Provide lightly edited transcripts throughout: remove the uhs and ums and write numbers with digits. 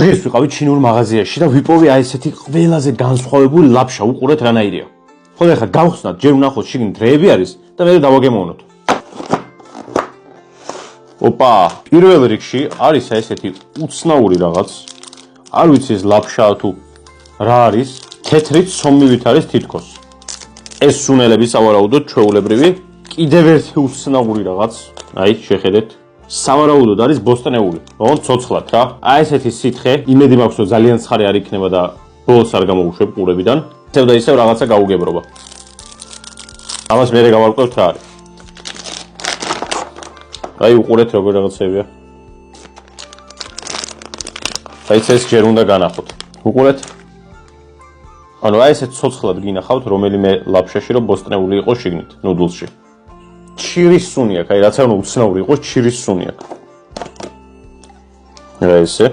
დღეს ვიყავი ჩინურ მაღაზიაში და ვიპოვე აი ესეთი ყველაზე განსხვავებული ლაფშა, უყურეთ რანაირია. ხო და ხა გავხსნათ, ჯერ ვნახოთ შიგნით რეები არის და მე დავაგემოვნოთ. ოპა, პირველ რიგში არის ესეთი უცნაური რაღაც. არ ვიცი ეს ლაფშაა თუ რა არის, თეთრით სომივით არის თითქოს. ეს სუნელები სავარაუდოდ ჩვეულებრივი, კიდევ ერთი უცნაური რაღაც. აი, შეხედეთ. სავარაუდოდ არის ბოსტნეული. ოღონდ ცოცხლად რა. აი ესეთი სითხე, იმედი მაქვს რომ ძალიან ცხარე არ იქნება და ბოლოს არ გამოვუშვებ ყურებიდან. ისევ და ისევ რაღაცა გაუგებრობა. ამას მერე გავარკვევთ რა არის. აი უყურეთ როგორ რაღაცებია. აი ეს ჯერ უნდა განახოთ. უყურეთ. ანუ აი ესე ცოცხლად გინახავთ რომელიმე ლაფშაში რომ ბოსტნეული იყოს შიგნით, ნუდლში. ჩირის სუნი აქვს, აი რაც არ უნდა უცნაური იყოს, ჩირის სუნი აქვს. რა ესე?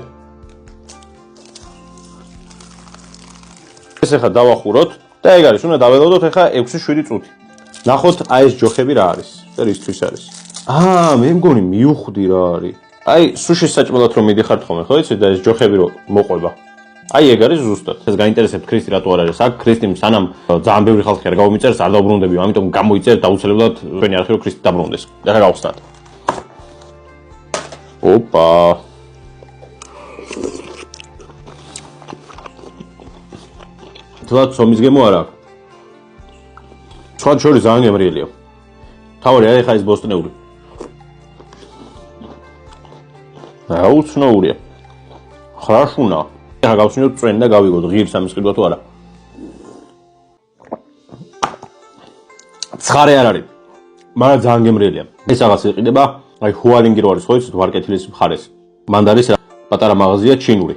ეს ახლა დავახუროთ და ეგ არის, უნდა დაველოდოთ ახლა 6-7 წუთი. ნახოთ აი ეს ჯოხები რა არის და რისთვის არის. მე მგონი მივხვდი რა არის. აი სუშის საჭმელად რომ მიდიხართ ხოლმე, ხო იცით და ეს ჯოხები რომ მოყვება. აი ეგ არის ზუსტად. ეს გაინტერესებთ ქრისტი რატო არ არის? აქ ქრისტიმ სანამ ძალიან ბევრი ხალხი არ გამომიწერს, არ დაუბრუნდებიო, ამიტომ გამოიწერთ აუცილებლად თქვენი არხი რომ ქრისტი დაბრუნდეს. ახლა გავხსნათ. ოპა. თლაც სომის გემო არა აქვს. სხვა შორის ძალიან გემრიელია. თავი აი ხა ეს ბოსტნეული. აუცნაურია. ხრაშუნა. ახლა გავსვინოთ წვენი და გავიგოთ ღირს ამის ყიდვა თუ არა. ცხარე არ არის. მაგრამ ძალიან გემრიელია. ეს რაღაც იყიდება, აი ჰუალინგი რო არის ხო იცით ვარკეთილის მხარეს. მანდ არის პატარა მაღაზია ჩინური.